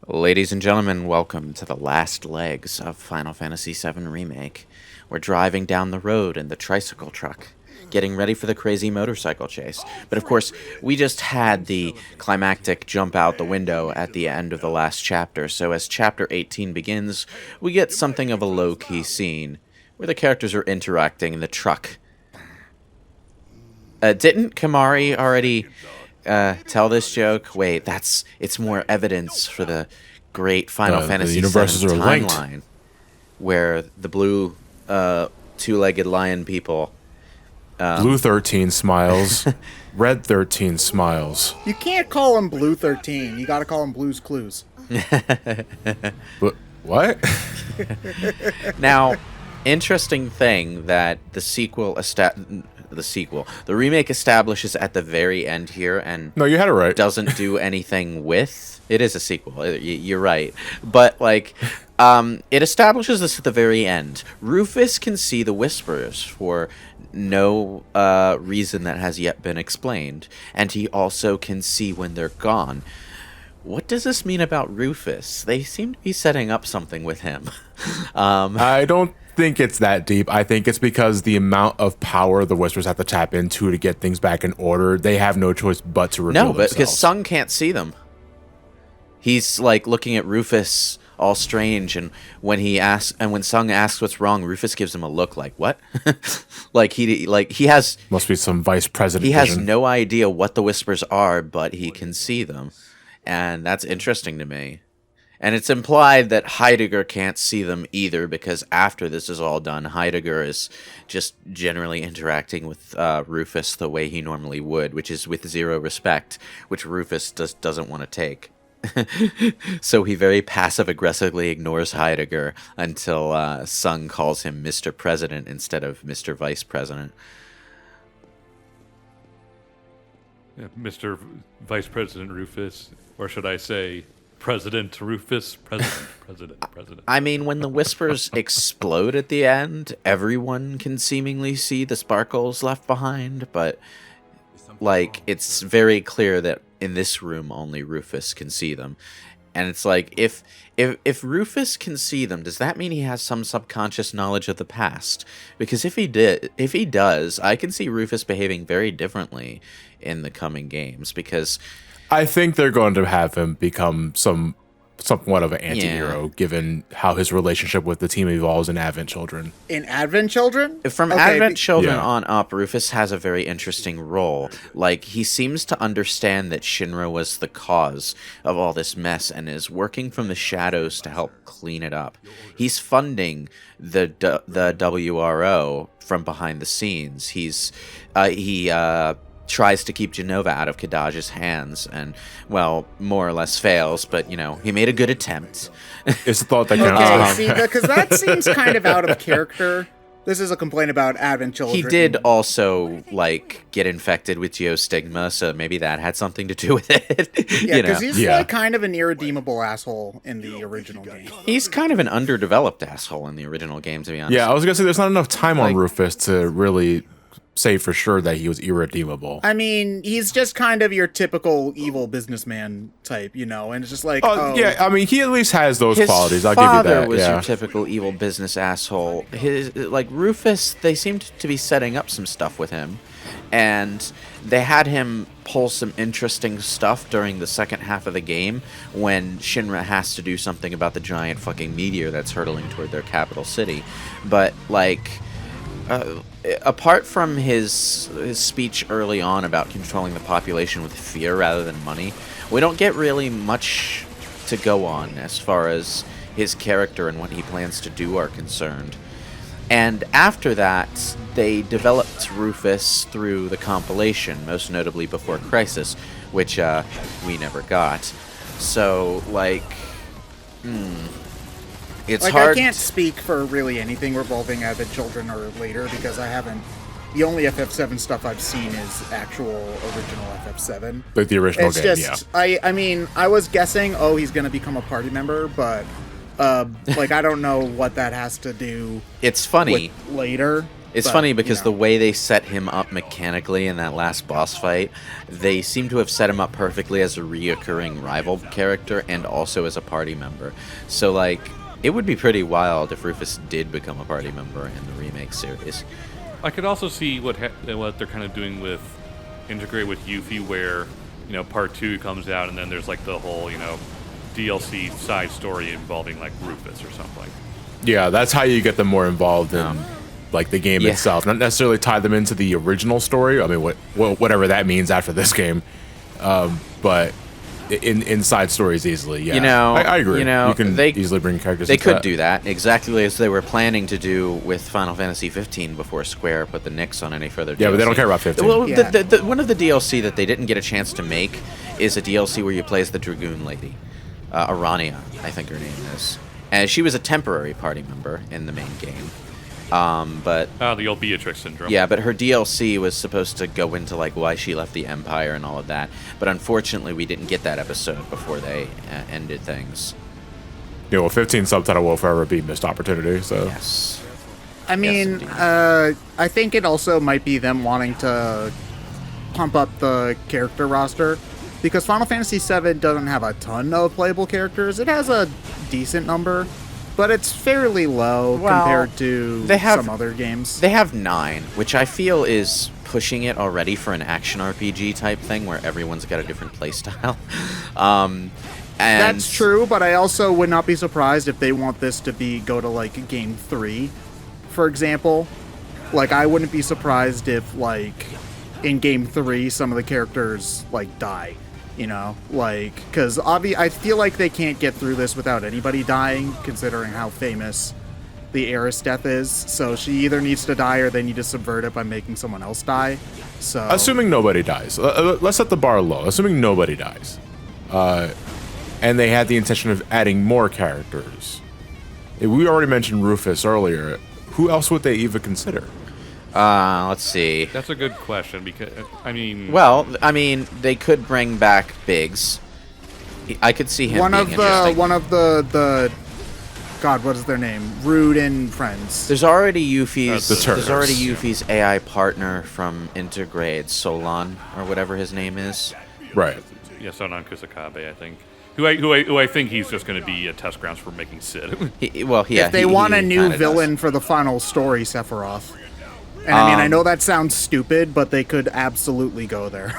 Ladies and gentlemen, welcome to the last legs of Final Fantasy VII Remake. We're driving down the road in the tricycle truck, getting ready for the crazy motorcycle chase. But of course, we just had the climactic jump out the window at the end of the last chapter, so as chapter 18 begins, we get something of a low-key scene, where the characters are interacting in the truck. Didn't Kamari already tell this joke? Wait, it's more evidence for the great Final Fantasy VII timeline, where the blue two-legged lion people. Blue 13 smiles, red 13 smiles. You can't call him Blue 13. You got to call him Blue's Clues. But what? Now, interesting thing that the remake establishes at the very end here, and No, you had it right. doesn't do anything with. It is a sequel. You're right, but it establishes this at the very end. Rufus can see the Whisperers for no reason that has yet been explained, and he also can see when they're gone. What does this mean about Rufus? They seem to be setting up something with him. I don't think it's that deep. I think it's because the amount of power the Whisperers have to tap into to get things back in order, they have no choice but to reveal themselves. No, but because Sung can't see them. He's looking at Rufus all strange, and when Sung asks what's wrong, Rufus gives him a look like, what? he has Must be some vice president He has vision. no idea what the Whispers are, but he can see them. And that's interesting to me. And it's implied that Heidegger can't see them either, because after this is all done, Heidegger is just generally interacting with Rufus the way he normally would, which is with zero respect, which Rufus doesn't want to take. So he very passive-aggressively ignores Heidegger until Sung calls him Mr. President instead of Mr. Vice President. Yeah, Mr. Vice President Rufus, or should I say President Rufus, President. I mean, when the Whispers explode at the end, everyone can seemingly see the sparkles left behind, but it's very clear that in this room only Rufus can see them. And it's if Rufus can see them, does that mean he has some subconscious knowledge of the past? Because if he does, I can see Rufus behaving very differently in the coming games, because I think they're going to have him become somewhat of an anti-hero, given how his relationship with the team evolves in Advent Children. In Advent Children? From Advent Children on up, Rufus has a very interesting role. He seems to understand that Shinra was the cause of all this mess and is working from the shadows to help clean it up. He's funding the WRO from behind the scenes. He tries to keep Genova out of Kadaj's hands and, more or less fails, but, he made a good attempt. It's the thought that counts. Okay, see, because that seems kind of out of character. This is a complaint about Advent Children. He did also, get infected with geostigma, so maybe that had something to do with it. Yeah, because he's kind of an irredeemable asshole in the original game. He's kind of an underdeveloped asshole in the original game, to be honest. Yeah, I was going to say there's not enough time on Rufus to really say for sure that he was irredeemable. I mean, he's just kind of your typical evil businessman type, and it's just yeah, I mean, he at least has those his qualities. I'll give you that. His father was your typical evil business asshole. Rufus, they seemed to be setting up some stuff with him, and they had him pull some interesting stuff during the second half of the game when Shinra has to do something about the giant fucking meteor that's hurtling toward their capital city. But, apart from his speech early on about controlling the population with fear rather than money, we don't get really much to go on as far as his character and what he plans to do are concerned. And after that, they developed Rufus through the compilation, most notably Before Crisis, which we never got. So, it's hard. I can't speak for really anything revolving Advent Children or later, because I haven't. The only FF7 stuff I've seen is actual original FF7. Like the original it's game, just, yeah. I mean, I was guessing, he's going to become a party member, but, I don't know what that has to do It's funny. with later. It's funny because the way they set him up mechanically in that last boss fight, they seem to have set him up perfectly as a reoccurring rival character and also as a party member. So, like, it would be pretty wild if Rufus did become a party member in the remake series. I could also see what they're kind of doing with integrate with Yuffie, where part 2 comes out and then there's like the whole DLC side story involving like Rufus or something. Yeah, that's how you get them more involved in like the game itself. Not necessarily tie them into the original story. I mean, whatever that means after this game, but in side stories easily. Yeah, I agree. You can easily bring characters. They could do that exactly as they were planning to do with Final Fantasy 15 before Square put the nix on any further DLC. Yeah, but they don't care about 15. Well, one of the DLC that they didn't get a chance to make is a DLC where you play as the Dragoon Lady, Arania, I think her name is. And she was a temporary party member in the main game. But the old Beatrix syndrome. Yeah, but her DLC was supposed to go into like why she left the Empire and all of that. But unfortunately, we didn't get that episode before they ended things. 15 subtitle will forever be missed opportunity. So yes, I mean, I think it also might be them wanting to pump up the character roster because Final Fantasy VII doesn't have a ton of playable characters. It has a decent number, but it's fairly low compared to some other games. They have 9, which I feel is pushing it already for an action RPG type thing where everyone's got a different playstyle. And that's true, but I also would not be surprised if they want this to go to like Game 3, for example. Like, I wouldn't be surprised if like in Game 3 some of the characters like die. Because I feel like they can't get through this without anybody dying, considering how famous the Eris death is. So she either needs to die or they need to subvert it by making someone else die. So assuming nobody dies, let's set the bar low. Assuming nobody dies, and they had the intention of adding more characters. We already mentioned Rufus earlier. Who else would they even consider? Let's see. That's a good question because they could bring back Biggs. I could see him being interesting. One of the God, what is their name? Rude and Friends. There's already Yuffie's. There's already Yuffie's AI partner from Intergrade, Solon or whatever his name is. Right. Yeah, Sonon Kusakabe, I think. Who I think he's just going to be a test grounds for making Sid. If they want a new villain for the final story, Sephiroth. And I mean, I know that sounds stupid, but they could absolutely go there.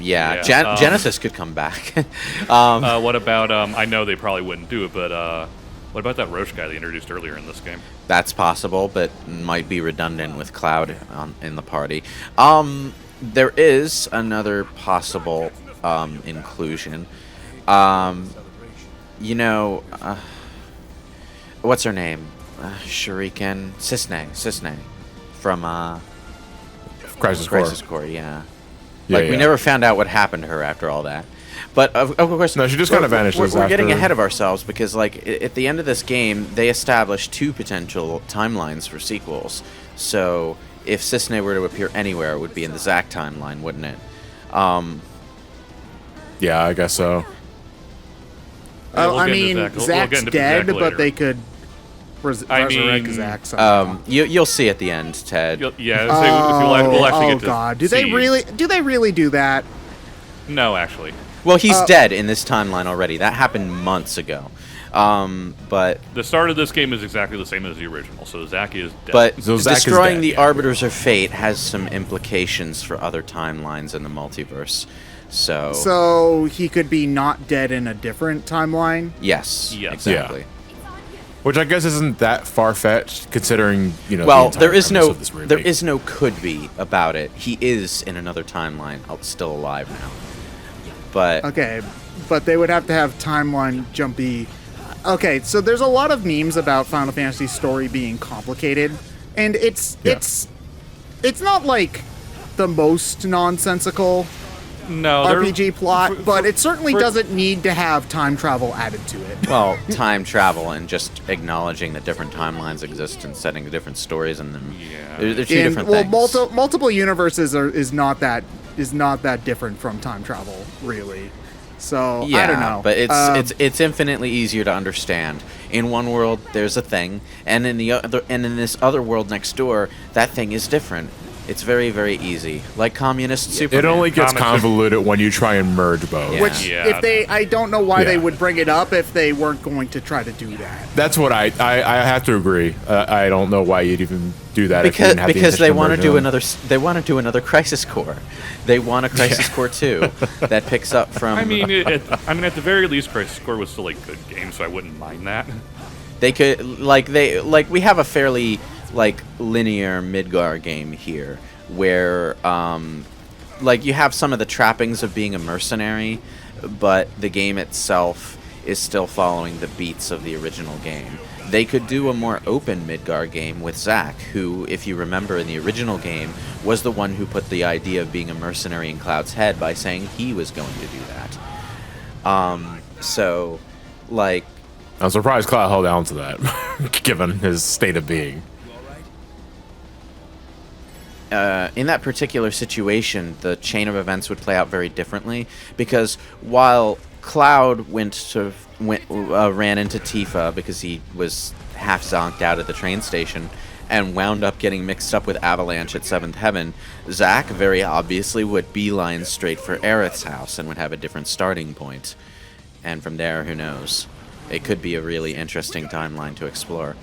Genesis could come back. What about, I know they probably wouldn't do it, but what about that Roche guy they introduced earlier in this game? That's possible, but might be redundant with Cloud in the party. There is another possible inclusion. What's her name? Shuriken Cisne. From Crisis Core, yeah. We never found out what happened to her after all that. But of course, no, she just kind of vanishes. We're getting ahead of ourselves because, like, at the end of this game, they established 2 potential timelines for sequels. So if Cisne were to appear anywhere, it would be in the Zack timeline, wouldn't it? Yeah, I guess so. Zack's dead, but they could resurrect Zack somehow. You'll see at the end, Ted. We'll actually get to. Oh God, do they really do that? No, actually. Well, he's dead in this timeline already. That happened months ago. But the start of this game is exactly the same as the original, so Zack is dead. But destroying the Arbiters of Fate has some implications for other timelines in the multiverse. So he could be not dead in a different timeline? Yes, exactly. Yeah. Which I guess isn't that far-fetched, considering, Well, the there is entire no could be about it. He is in another timeline, still alive now. But okay, but they would have to have timeline jumpy. Okay, so there's a lot of memes about Final Fantasy's story being complicated, and it's not like the most nonsensical RPG plot, but it certainly doesn't need to have time travel added to it. Well, time travel and just acknowledging that different timelines exist and setting different stories in them. Yeah, they're 2 different things. Multiple universes is not that different from time travel, really. So Yeah, I don't know. but it's infinitely easier to understand. In one world, there's a thing, and in this other world next door, that thing is different. It's very, very easy, like communist Superman. It only gets Comics- convoluted when you try and merge both. Yeah. Which, Yeah. I don't know why they Yeah. would bring it up if they weren't going to try to do that. That's what I have to agree. I don't know why you'd even do that if you didn't have the Because they intention of want to merging do them. they want to do another Crisis Core. They want a Crisis Core 2 that picks up from. I mean, at the very least, Crisis Core was still a good game, so I wouldn't mind that. They could we have a fairly linear Midgar game here where you have some of the trappings of being a mercenary, but the game itself is still following the beats of the original game. They could do a more open Midgar game with Zack, who, if you remember in the original game, was the one who put the idea of being a mercenary in Cloud's head by saying he was going to do that. I'm surprised Cloud held down to that, given his state of being. In that particular situation, the chain of events would play out very differently, because while Cloud ran into Tifa because he was half zonked out at the train station and wound up getting mixed up with Avalanche at Seventh Heaven, Zack very obviously would beeline straight for Aerith's house and would have a different starting point. And from there, who knows? It could be a really interesting timeline to explore.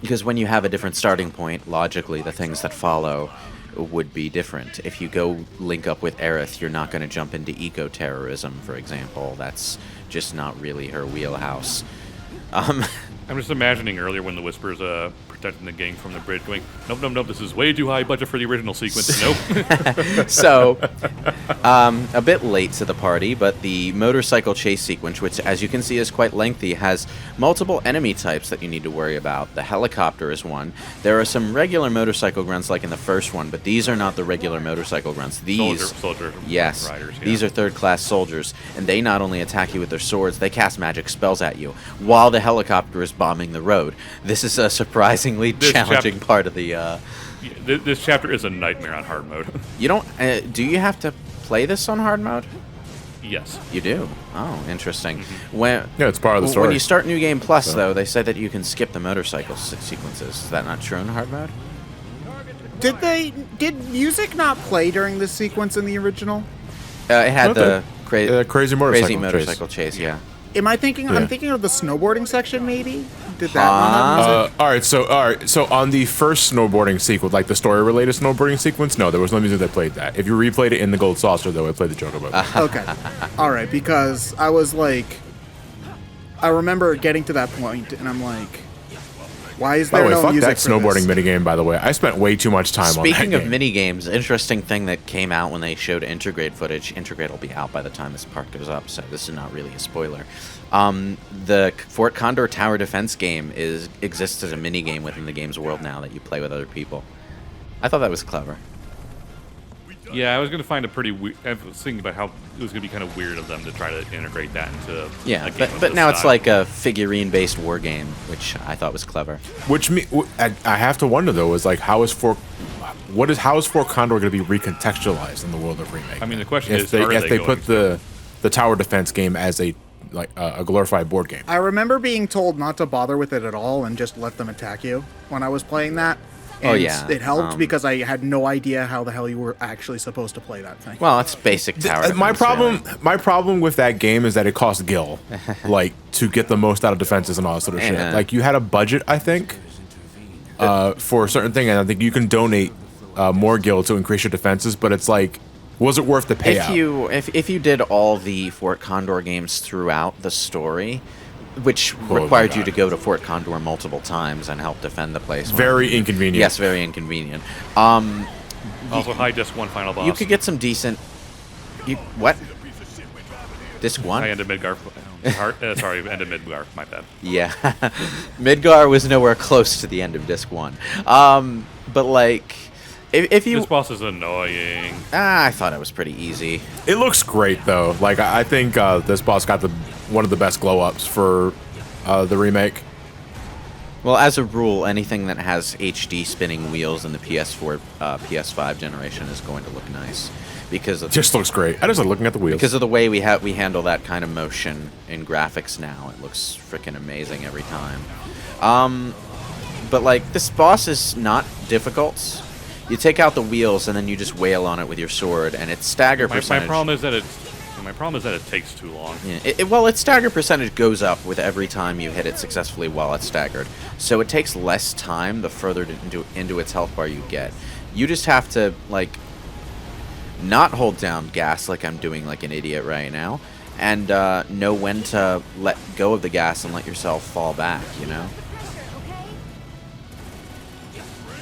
Because when you have a different starting point, logically, the things that follow would be different. If you go link up with Aerith, you're not going to jump into eco-terrorism, for example. That's just not really her wheelhouse. I'm just imagining earlier when the Whisper's protecting the gang from the bridge, going, nope, this is way too high budget for the original sequence. Nope. So, a bit late to the party, but the motorcycle chase sequence, which as you can see is quite lengthy, has multiple enemy types that you need to worry about. The helicopter is one. There are some regular motorcycle grunts like in the first one, but these are not the regular motorcycle grunts. These soldier yes, riders, yeah. these are third-class soldiers, and they not only attack you with their swords, they cast magic spells at you while the helicopter is bombing the road. This is a surprisingly challenging part of the... This chapter is a nightmare on hard mode. You don't... do you have to play this on hard mode? Yes. You do? Oh, interesting. Mm-hmm. Yeah, it's part of the story. When you start New Game Plus, though, they said that you can skip the motorcycle sequences. Is that not true in hard mode? Did music not play during this sequence in the original? It had Okay. the crazy motorcycle chase, yeah. Am I thinking? Yeah. I'm thinking of the snowboarding section, maybe. Did that not have music? All right. So on the first snowboarding sequence, like the story-related snowboarding sequence, no, there was no music that played that. If you replayed it in the Gold Saucer, though, it played the Chocobo. Okay. All right, because I was like, I remember getting to that point, and I'm like, why is By there the way, no fuck music that for snowboarding this? minigame, by the way. I spent way too much time on that Speaking of game. mini games, interesting thing that came out when they showed Integrate footage. Integrate will be out by the time this part goes up, so this is not really a spoiler. The Fort Condor tower defense game exists as a mini game within the game's world now that you play with other people. I thought that was clever. Yeah, I was going to find a pretty weird... I was thinking about how it was going to be kind of weird of them to try to integrate that into Yeah, a game of but this now it's style. like a figurine-based war game, which I thought was clever. I have to wonder though, is like how is Fort Condor going to be recontextualized in the world of Remake? I mean, the question if is, they are if they they going put the tower defense game as a glorified board game. I remember being told not to bother with it at all and just let them attack you when I was playing that. And Oh, yeah, it helped because I had no idea how the hell you were actually supposed to play that thing. Well, it's basic tower defense. My problem, really. my problem with that game is that it costs gil, like to get the most out of defenses and all that sort of shit. Yeah. Like you had a budget, I think, for a certain thing, and I think you can donate more gil to increase your defenses. But it's like, was it worth the payout? If you did all the Fort Condor games throughout the story, which my required you God. to go to Fort Condor multiple times and help defend the place. Very inconvenient. Yes, very inconvenient. Also, high disc one final boss. You could get some decent... What? Disc 1? I ended Midgar. Sorry, ended Midgar. My bad. Yeah. Midgar was nowhere close to the end of Disc 1. But, like... If you... This boss is annoying. I thought it was pretty easy. It looks great though. Like I think this boss got one of the best glow ups for the remake. Well, as a rule, anything that has HD spinning wheels in the PS4, PS5 generation is going to look nice. because of Just looks great. I just like looking at the wheels. because of the way we handle that kind of motion in graphics now. It looks freaking amazing every time. But like this boss is not difficult. You take out the wheels and then you just wail on it with your sword, and its stagger percentage. My problem is that it takes too long. Yeah, well, its stagger percentage goes up with every time you hit it successfully while it's staggered. So it takes less time the further into its health bar you get. You just have to, like, not hold down gas like I'm doing like an idiot right now, and know when to let go of the gas and let yourself fall back, you know?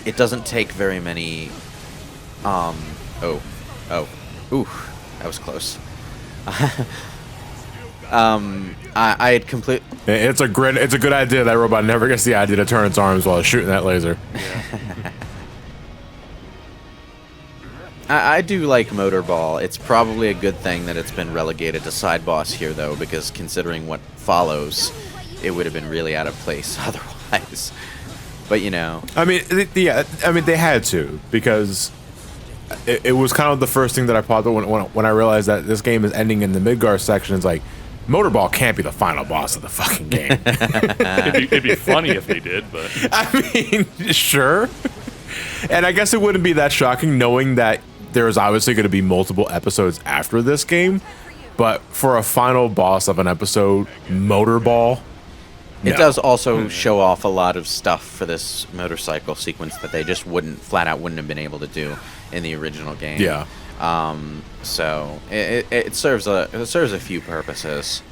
It doesn't take very many... Ooh, that was close. I had complete. It's a good idea that robot never gets the idea to turn its arms while it's shooting that laser. Yeah. I do like Motorball. It's probably a good thing that it's been relegated to side boss here, though, because considering what follows, it would have been really out of place otherwise. But you know, I mean, they had to, because it was kind of the first thing that I popped up when I realized that this game is ending in the Midgar section. It's like, Motorball can't be the final boss of the fucking game. it'd be funny if they did, but I mean, sure. And I guess it wouldn't be that shocking knowing that there is obviously going to be multiple episodes after this game. But for a final boss of an episode, Motorball, it does also show off a lot of stuff for this motorcycle sequence that they just flat out wouldn't have been able to do in the original game. Yeah. So it serves a few purposes.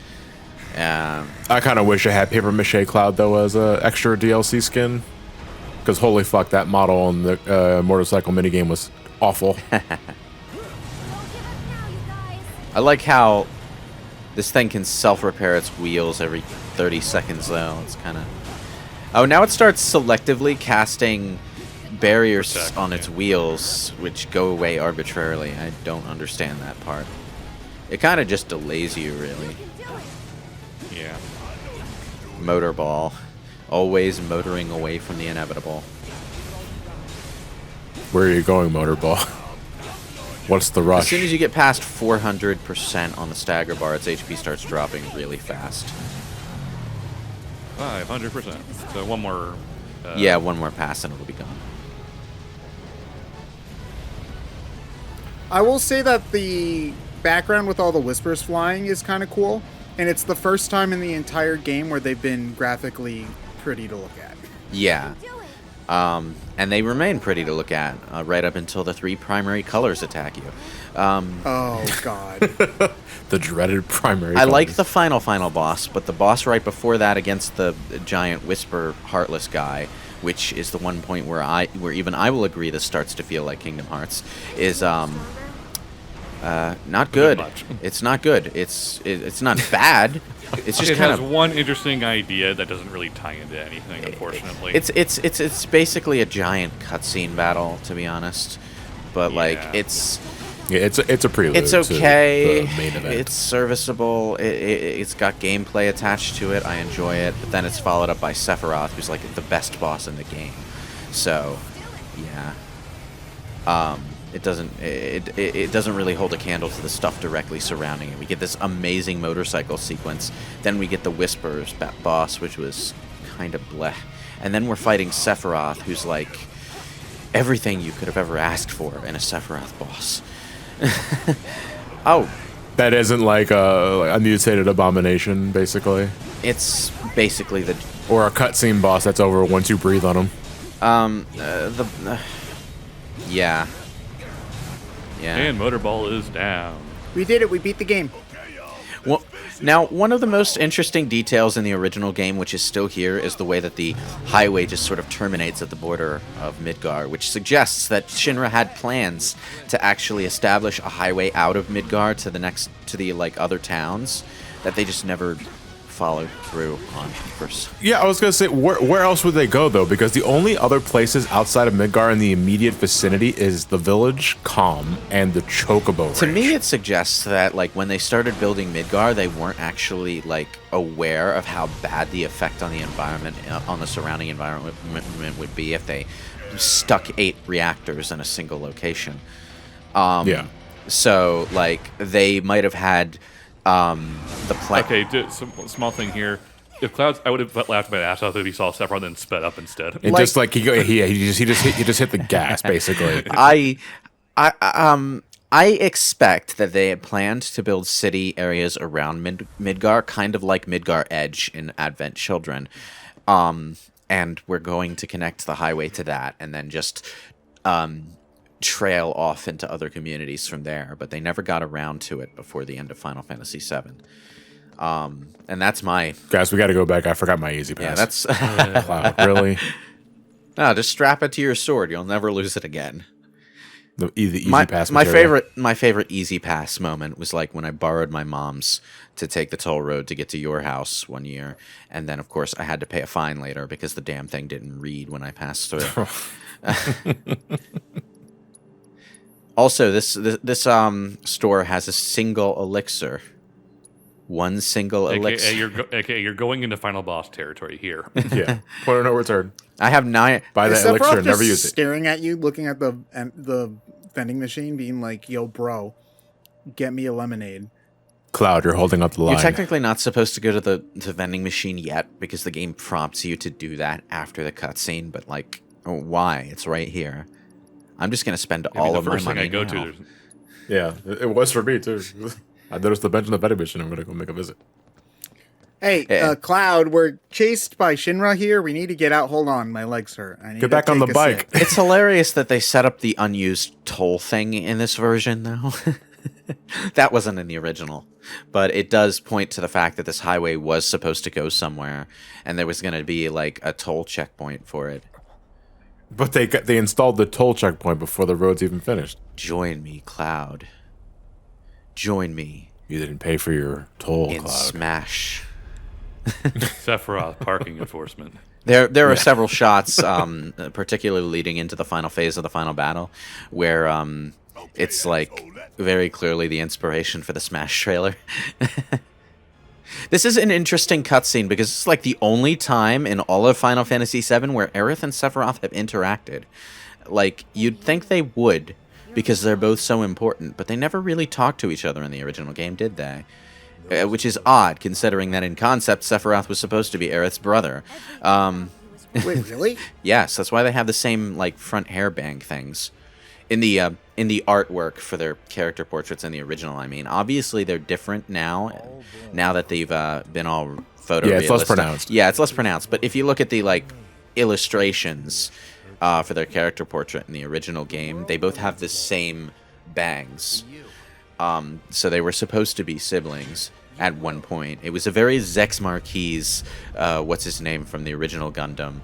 I kind of wish I had Paper Mache Cloud though as a extra DLC skin, because holy fuck, that model on the motorcycle minigame was awful. I like how this thing can self-repair its wheels every 30 seconds, though. It's kind of... Oh, now it starts selectively casting barriers on its wheels, which go away arbitrarily. I don't understand that part. It kind of just delays you, really. yeah. Motorball. Always motoring away from the inevitable. Where are you going, Motorball? What's the rush? As soon as you get past 400% on the stagger bar, its HP starts dropping really fast. 500%. So one more. Yeah, one more pass and it'll be gone. I will say that the background with all the whispers flying is kind of cool, and it's the first time in the entire game where they've been graphically pretty to look at. Yeah. And they remain pretty to look at, right up until the 3 primary colors attack you. Oh, God. The dreaded primary. I like the final boss, but the boss right before that against the giant Whisper Heartless guy, which is the one point where even I will agree this starts to feel like Kingdom Hearts, is not good. It's not good. It's not bad. It's just it kind has of one interesting idea that doesn't really tie into anything, unfortunately. It's basically a giant cutscene battle, to be honest. But like it's a prelude. It's okay. To the main event. It's serviceable. It's got gameplay attached to it. I enjoy it. But then it's followed up by Sephiroth, who's like the best boss in the game. So, yeah. It doesn't really hold a candle to the stuff directly surrounding it. We get this amazing motorcycle sequence. Then we get the Whispers boss, which was kind of bleh. And then we're fighting Sephiroth, who's like everything you could have ever asked for in a Sephiroth boss. Oh, that isn't like a mutated abomination, basically. It's basically or a cutscene boss that's over once you breathe on him. Yeah. Yeah. And Motorball is down. We did it. We beat the game. Well, now, one of the most interesting details in the original game, which is still here, is the way that the highway just sort of terminates at the border of Midgar, which suggests that Shinra had plans to actually establish a highway out of Midgar to the like other towns that they just never followed through on first. Yeah, I was gonna say, where else would they go though? Because the only other places outside of Midgar in the immediate vicinity is the village, Calm, and the Chocobo Ranch. To me, it suggests that like when they started building Midgar, they weren't actually like aware of how bad the effect on the environment, on the surrounding environment would be if they stuck 8 reactors in a single location. Yeah. So, like, they might have had the plan. Okay, small thing here. If Clouds, I would have laughed my ass off if he saw Sephiroth and then sped up instead. And just like he just hit the gas basically. I expect that they had planned to build city areas around Midgar, kind of like Midgar Edge in Advent Children. And we're going to connect the highway to that and then just trail off into other communities from there. But they never got around to it before the end of Final Fantasy VII. And that's my... Guys, we got to go back. I forgot my easy pass. Yeah, that's... Wow, really? No, just strap it to your sword. You'll never lose it again. The easy pass my material. favorite easy pass moment was like when I borrowed my mom's to take the toll road to get to your house one year, and then of course I had to pay a fine later because the damn thing didn't read when I passed through. Also, this store has a single elixir. One single elixir. AKA, you're going into final boss territory here. Yeah. Point of no return. I have 9. Buy that elixir and never use it. Staring at you, looking at the vending machine, being like, "Yo, bro, get me a lemonade." Cloud, you're holding up the line. You're technically not supposed to go to the vending machine yet because the game prompts you to do that after the cutscene. But like, why? It's right here. I'm just gonna spend all of my money the first thing I now. go to. Yeah, it was for me too. I noticed the bench in the vending machine. I'm gonna go make a visit. Hey, Cloud, we're chased by Shinra here. We need to get out. Hold on, my legs hurt. I need Get back to on the take a bike. sip. It's hilarious that they set up the unused toll thing in this version, though. That wasn't in the original. But it does point to the fact that this highway was supposed to go somewhere, and there was going to be, like, a toll checkpoint for it. But they installed the toll checkpoint before the road's even finished. Join me, Cloud. Join me. You didn't pay for your toll, in Cloud. Smash. Sephiroth parking enforcement. There are several shots, particularly leading into the final phase of the final battle, where it's like very clearly the inspiration for the Smash trailer. This is an interesting cutscene because it's like the only time in all of Final Fantasy VII where Aerith and Sephiroth have interacted. Like, you'd think they would, because they're both so important, but they never really talked to each other in the original game, did they? Which is odd, considering that in concept, Sephiroth was supposed to be Aerith's brother. Wait, really? Yes, that's why they have the same like front hairbang things in the artwork for their character portraits in the original. I mean, obviously they're different now that they've been all photorealistic. Yeah, it's less pronounced. Yeah, it's less pronounced. But if you look at the like illustrations for their character portrait in the original game, they both have the same bangs. So they were supposed to be siblings at one point. It was a very Zex Marquis, what's his name from the original Gundam,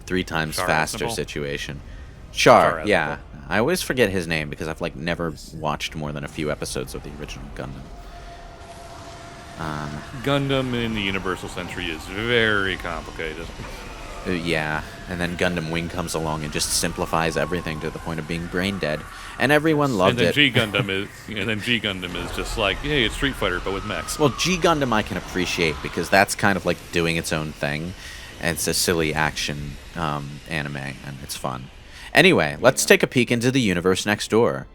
3 times Char faster Aznable? situation. Char, Char yeah. I always forget his name because I've like never watched more than a few episodes of the original Gundam. Gundam in the Universal Century is very complicated. Yeah, and then Gundam Wing comes along and just simplifies everything to the point of being brain dead, and everyone loved and then it. G Gundam is just like, hey, it's Street Fighter but with mechs. Well, G Gundam I can appreciate because that's kind of like doing its own thing, and it's a silly action anime, and it's fun. Anyway, let's take a peek into the universe next door,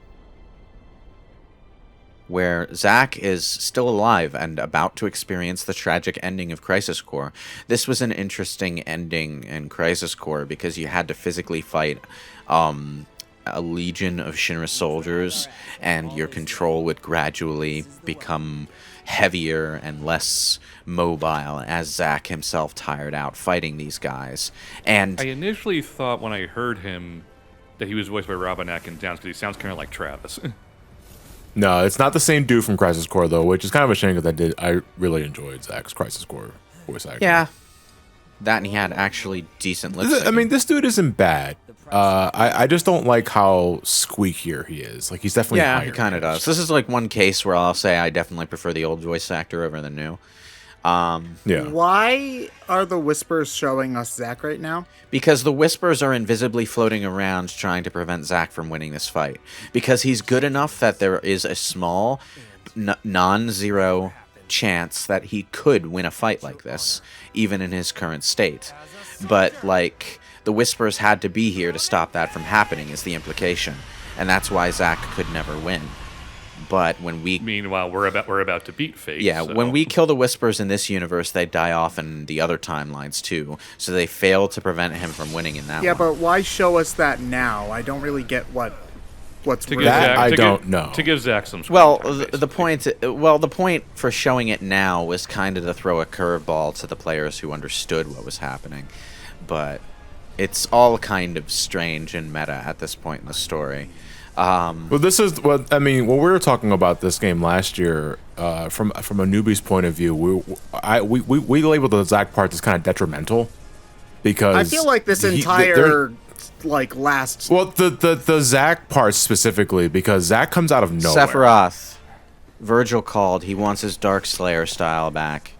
where Zack is still alive and about to experience the tragic ending of Crisis Core. This was an interesting ending in Crisis Core because you had to physically fight a legion of Shinra soldiers, and your control would gradually become heavier and less mobile as Zack himself tired out fighting these guys. And I initially thought when I heard him that he was voiced by Robinac and Downs because he sounds kind of like Travis. No, it's not the same dude from Crisis Core though, which is kind of a shame because I really enjoyed Zack's Crisis Core voice acting. yeah, that and he had actually decent lip I mean, syncing. this dude isn't bad. I just don't like how squeakier he is. Like, he's definitely Yeah, higher he kind of pitched. does. This is like one case where I'll say I definitely prefer the old voice actor over the new. Yeah. Why are the whispers showing us Zack right now? Because the Whispers are invisibly floating around trying to prevent Zack from winning this fight. Because he's good enough that there is a small, non-zero chance that he could win a fight like this, even in his current state. But, like, the Whispers had to be here to stop that from happening, is the implication. and that's why Zack could never win. But when we Meanwhile, we're about to beat fate. yeah, so. when we kill the Whispers in this universe, they die off in the other timelines too. So they fail to prevent him from winning in that Yeah, one. but why show us that now? I don't really get what's to really give That Zack, I to don't give, know. To give Zack some screen Well, time, the point for showing it now was kind of to throw a curveball to the players who understood what was happening. But it's all kind of strange and meta at this point in the story. Well, this is what I mean. When we were talking about this game last year, from a newbie's point of view, we labeled the Zack part as kind of detrimental because I feel like this entire last. well the Zack part specifically because Zack comes out of nowhere. Sephiroth, Virgil called. He wants his Dark Slayer style back.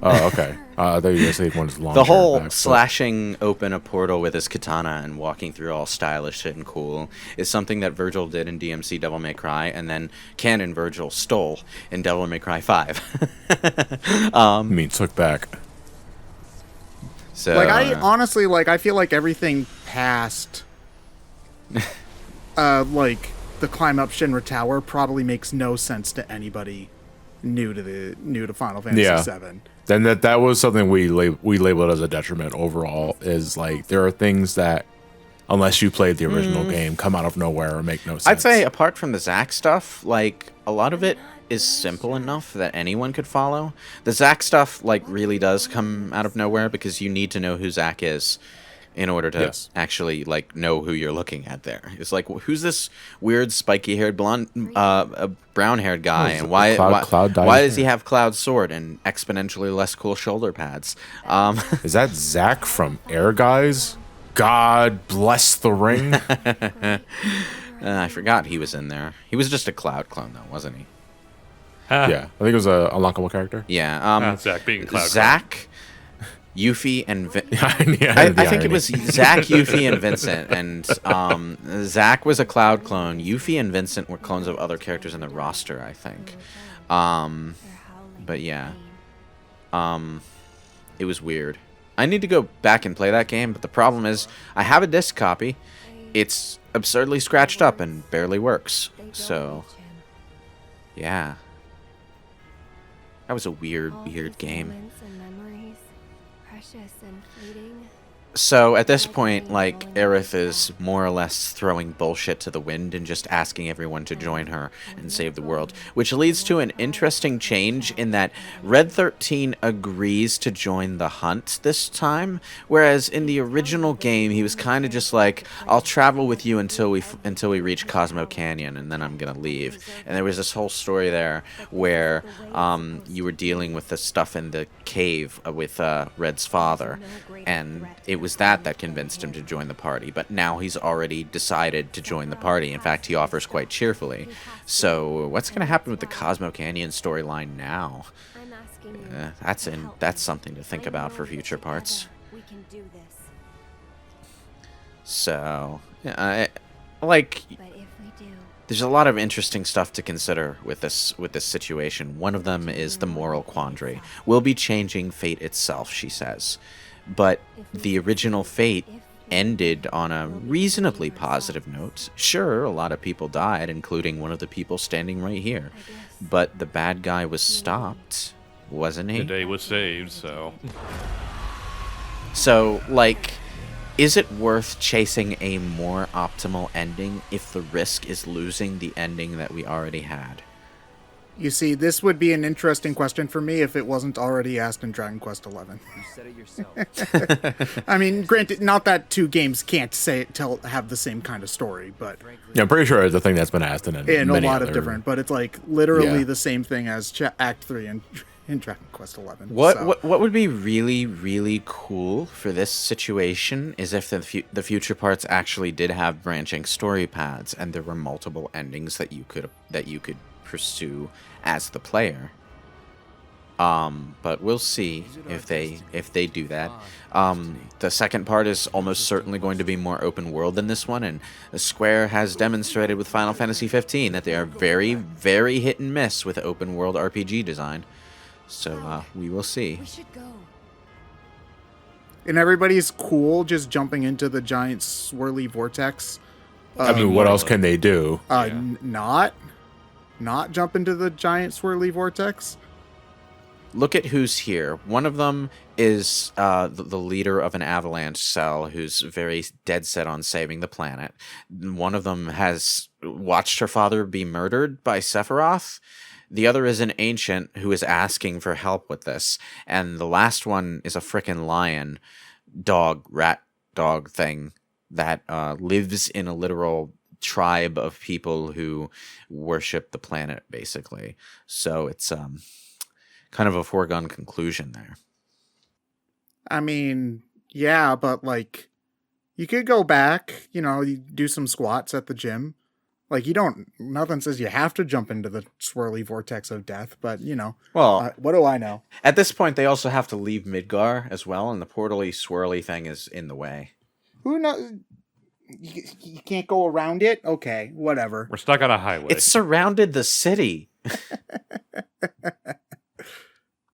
Oh, okay. There you go. So he wanted his long The hair whole back, but- slashing open a portal with his katana and walking through all stylish and cool is something that Virgil did in DMC Devil May Cry, and then canon Virgil stole in Devil May Cry 5. I mean, took back. So I honestly I feel like everything past the climb up Shinra Tower probably makes no sense to anybody new to Final Fantasy Yeah. VII. Then that was something we labeled as a detriment overall. Is like there are things that unless you played the original game come out of nowhere or make no sense. I'd say apart from the Zack stuff, a lot of it is simple enough that anyone could follow. The Zack stuff really does come out of nowhere because you need to know who Zack is in order to Yes. actually know who you're looking at there. It's who's this weird spiky-haired blonde brown-haired guy, and why Cloud why does he have Cloud's sword and exponentially less cool shoulder pads? Is that Zack from Air Guys? God bless the ring. I forgot he was in there. He was just a Cloud clone though, wasn't he? Yeah, I think it was a unlockable character. Yeah. Zack being Cloud. Zack, Yuffie, and Yeah, I the think it irony. was Zack, Yuffie, and Vincent. And Zack was a Cloud clone. Yuffie and Vincent were clones of other characters in the roster, I think. But yeah. It was weird. I need to go back and play that game, but the problem is I have a disc copy. It's absurdly scratched up and barely works. So, yeah. That was a weird game. So at this point, Aerith is more or less throwing bullshit to the wind and just asking everyone to join her and save the world, which leads to an interesting change in that Red 13 agrees to join the hunt this time, whereas in the original game he was kind of just I'll travel with you until we reach Cosmo Canyon and then I'm gonna leave. And there was this whole story there where you were dealing with the stuff in the cave with Red's father, and it was that convinced him to join the party, but now he's already decided to join the party. In fact, he offers quite cheerfully. So what's going to happen with the Cosmo Canyon storyline now? That's something to think about for future parts. So, there's a lot of interesting stuff to consider with this situation. One of them is the moral quandary. We'll be changing fate itself, she says. But the original fate ended on a reasonably positive note. Sure, a lot of people died, including one of the people standing right here. But the bad guy was stopped, wasn't he? The day was saved, so... So, is it worth chasing a more optimal ending if the risk is losing the ending that we already had? You see, this would be an interesting question for me if it wasn't already asked in Dragon Quest XI. You said it yourself. I mean, granted, not that two games can't have the same kind of story, but Yeah, I'm pretty sure it's a thing that's been asked in in a many lot of other- different. But it's literally Yeah. the same thing as Act 3 in Dragon Quest XI. What would be really, really cool for this situation is if the future parts actually did have branching story paths and there were multiple endings that you could pursue as the player. But we'll see if they do that. The second part is almost certainly going to be more open world than this one, and Square has demonstrated with Final Fantasy 15 that they are very, very hit and miss with open world RPG design. So we will see. We should go. And everybody's cool just jumping into the giant swirly vortex I mean, what else can they do? Not jump into the giant swirly vortex. Look at who's here. One of them is the leader of an Avalanche cell who's very dead set on saving the planet. One of them has watched her father be murdered by Sephiroth. The other is an ancient who is asking for help with this. And the last one is a frickin' lion rat dog thing that lives in a literal tribe of people who worship the planet, basically. So it's kind of a foregone conclusion there. I mean, yeah, but like, you could go back, you do some squats at the gym. Like, nothing says you have to jump into the swirly vortex of death, but, Well, what do I know? At this point, they also have to leave Midgar as well, and the portally swirly thing is in the way. Who knows? You can't go around it? Okay, whatever. We're stuck on a highway. It surrounded the city.